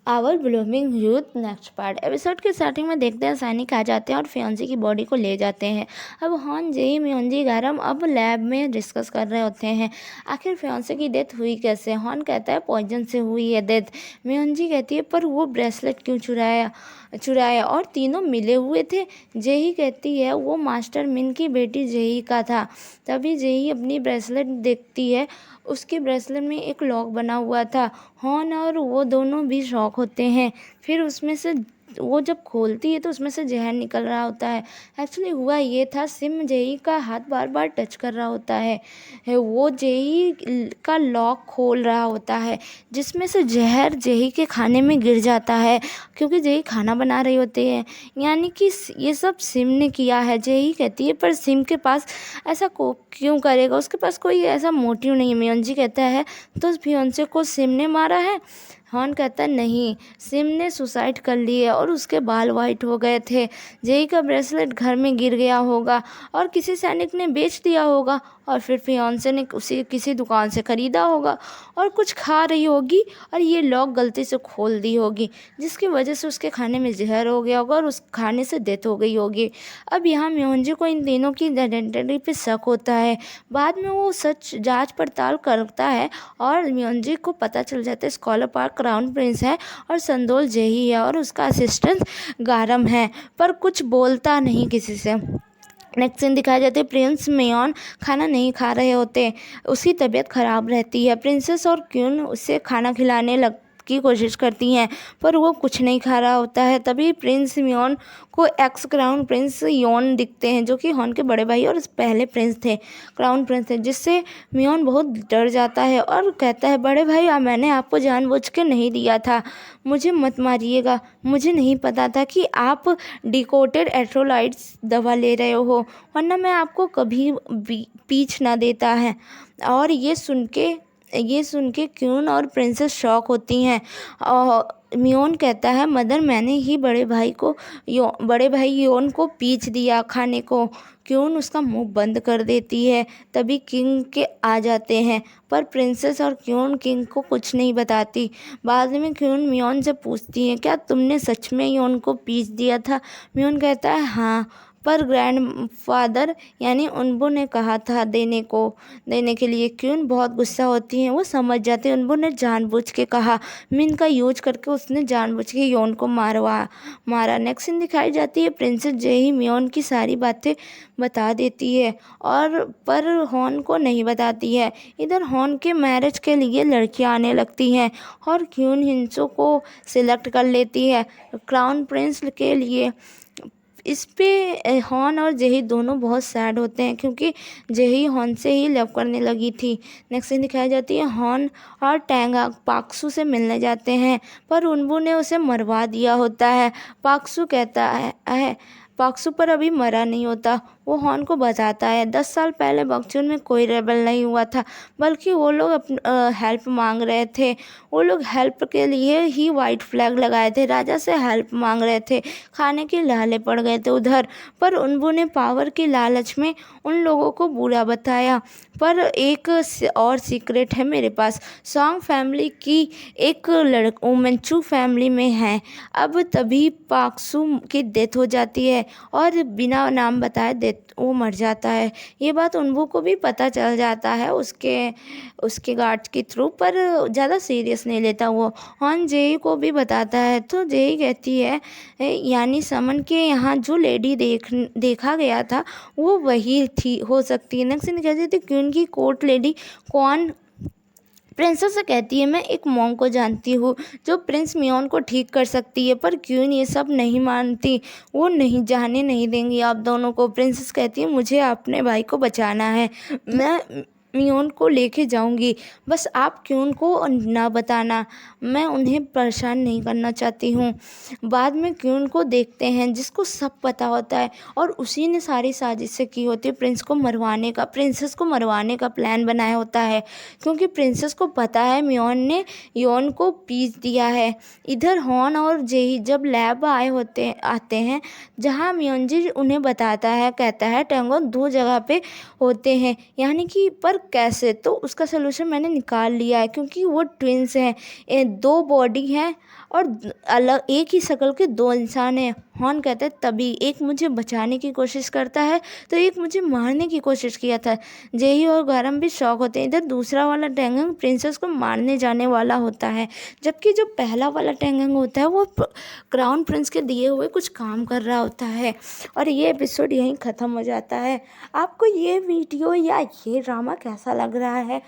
Our blooming youth next part. Episode के starting में देखते हैं सैनिक आ जाते हैं और फियोंसी की बॉडी को ले जाते हैं। अब हॉन जेई म्योंजी गारम अब लैब में डिस्कस कर रहे होते हैं आखिर फियोंसी की डेथ हुई कैसे। हॉन कहता है पॉइजन से हुई है डेथ। म्योंजी कहती है पर वो ब्रेसलेट क्यों चुराया और तीनों मिले हुए थे। जेही कहती है वो मास्टर मिन की बेटी जेही का था। तभी जेही अपनी ब्रेसलेट देखती है, उसके ब्रेसलेट में एक लॉक बना हुआ था। हॉन और वो दोनों भी शॉक होते हैं। फिर उसमें से वो जब खोलती है तो उसमें से जहर निकल रहा होता है। एक्चुअली हुआ ये था, सिम जेई का हाथ बार बार टच कर रहा होता है, वो जेई का लॉक खोल रहा होता है जिसमें से जहर जेई के खाने में गिर जाता है क्योंकि जेई खाना बना रही होती है। यानी कि ये सब सिम ने किया है। जेई कहती है पर सिम के पास ऐसा क्यों करेगा, उसके पास कोई ऐसा मोटिव नहीं है। म्योंजी कहता है तो फियोंसे को सिम ने मारा है। हॉन कहता है नहीं, सिम ने सुसाइड कर ली है और उसके बाल वाइट हो गए थे। जेई का ब्रेसलेट घर में गिर गया होगा और किसी सैनिक ने बेच दिया होगा और फिर फियोंसे ने उसे किसी दुकान से ख़रीदा होगा और कुछ खा रही होगी और ये लॉक गलती से खोल दी होगी जिसकी वजह से उसके खाने में जहर हो गया होगा और उस खाने से डेथ हो गई होगी। अब यहाँ म्योंजी को इन तीनों की आइडेंटिटी पे शक होता है। बाद में वो सच जांच पड़ताल करता है और म्योंजी को पता चल जाता है स्कॉलर पार्क क्राउन प्रिंस है और संदोल जेही है और उसका असिस्टेंट गारम है, पर कुछ बोलता नहीं किसी से। नेक्स्ट सीन दिखाया जाता है प्रिंस मेयॉन खाना नहीं खा रहे होते, उसकी तबीयत ख़राब रहती है। प्रिंसेस और क्यून उसे खाना खिलाने की कोशिश करती हैं पर वो कुछ नहीं खा रहा होता है। तभी प्रिंस मियोन को एक्स क्राउन प्रिंस योन दिखते हैं जो कि हॉन के बड़े भाई और पहले प्रिंस थे, क्राउन प्रिंस थे, जिससे मियोन बहुत डर जाता है और कहता है बड़े भाई मैंने आपको जानबूझ के नहीं दिया था, मुझे मत मारिएगा, मुझे नहीं पता था कि आप डिकोटेड एट्रोलाइट्स दवा ले रहे हो, वरना मैं आपको कभी पीछ ना देता है। और ये सुन के क्यून और प्रिंसेस शॉक होती हैं। मियोन कहता है मदर मैंने ही बड़े भाई योन को पीछ दिया खाने को। क्यून उसका मुंह बंद कर देती है। तभी किंग के आ जाते हैं पर प्रिंसेस और क्यून किंग को कुछ नहीं बताती। बाद में क्यून मियोन से पूछती है क्या तुमने सच में योन को पीछ दिया था। मियोन कहता है हाँ, पर ग्रैंडफादर यानी उनबो ने कहा था देने के लिए। क्यून बहुत गुस्सा होती हैं, वो समझ जाते हैं उनबो ने जानबूझ के कहा, मिन का यूज करके उसने जानबूझ के योन को मारा। नेक्स्ट सीन दिखाई जाती है प्रिंसेस जेही मियोन की सारी बातें बता देती है और पर हॉन को नहीं बताती है। इधर हॉन के मैरिज के लिए लड़कियां आने लगती हैं और क्यून हिंसो को सिलेक्ट कर लेती है क्राउन प्रिंस के लिए। इस पे हॉन और जेही दोनों बहुत सैड होते हैं क्योंकि जेही हॉन से ही लव करने लगी थी। नेक्स्ट सीन दिखाई जाती है हॉन और टैंगा पाक्सू से मिलने जाते हैं पर उनबू ने उसे मरवा दिया होता है। पाक्सू कहता है पाक्सू पर अभी मरा नहीं होता। वो हॉन को बताता है 10 साल पहले बक्चून में कोई रेबल नहीं हुआ था, बल्कि वो लोग हेल्प मांग रहे थे। वो लोग हेल्प के लिए ही वाइट फ्लैग लगाए थे, राजा से हेल्प मांग रहे थे, खाने के लाले पड़ गए थे उधर। पर उनबू ने पावर की लालच में उन लोगों को बुरा बताया। पर एक और सीक्रेट है मेरे पास, सॉन्ग फैमिली की एक उमंचू फैमिली में है। अब तभी पाक्सू की डेथ हो जाती है और बिना नाम बताए वो मर जाता है। ये बात उनबू को भी पता चल जाता है उसके गार्ड्स के थ्रू, पर ज़्यादा सीरियस नहीं लेता वो। हॉन जेई को भी बताता है तो जेई कहती है यानी समन के यहाँ जो लेडी देखा गया था वो वही थी हो सकती है। नेक्स्ट कहती थी क्वीन की कोर्ट लेडी कौन। प्रिंसेस से कहती है मैं एक मॉन्क को जानती हूँ जो प्रिंस मियोन को ठीक कर सकती है, पर क्वीन ये सब नहीं मानती, वो नहीं जाने नहीं देंगी आप दोनों को। प्रिंसेस कहती है मुझे अपने भाई को बचाना है, मैं मियोन को लेके जाऊंगी, बस आप क्यून को ना बताना, मैं उन्हें परेशान नहीं करना चाहती हूँ। बाद में क्यून को देखते हैं जिसको सब पता होता है और उसी ने सारी साजिशें की होती है प्रिंसेस को मरवाने का प्लान बनाया होता है क्योंकि प्रिंसेस को पता है मियोन ने योन को पीस दिया है। इधर हॉन और जेही जब लैब आते हैं जहाँ मियोनजी उन्हें बताता है, कहता है टैंगो 2 जगह पे होते हैं, यानी कि पर कैसे? तो उसका सलूशन मैंने निकाल लिया है, क्योंकि वो ट्विन्स हैं, 2 बॉडी हैं और अलग एक ही शक्ल के 2 इंसान हैं। हॉर्न कहता है तभी एक मुझे बचाने की कोशिश करता है तो एक मुझे मारने की कोशिश किया था। जेही और गारम भी शॉक होते हैं। इधर दूसरा वाला टेंगंग प्रिंसेस को मारने जाने वाला होता है, जबकि जो पहला वाला टेंगंग होता है वो क्राउन प्रिंस के दिए हुए कुछ काम कर रहा होता है। और ये एपिसोड यहीं ख़त्म हो जाता है। आपको ये वीडियो या ये ड्रामा कैसा लग रहा है?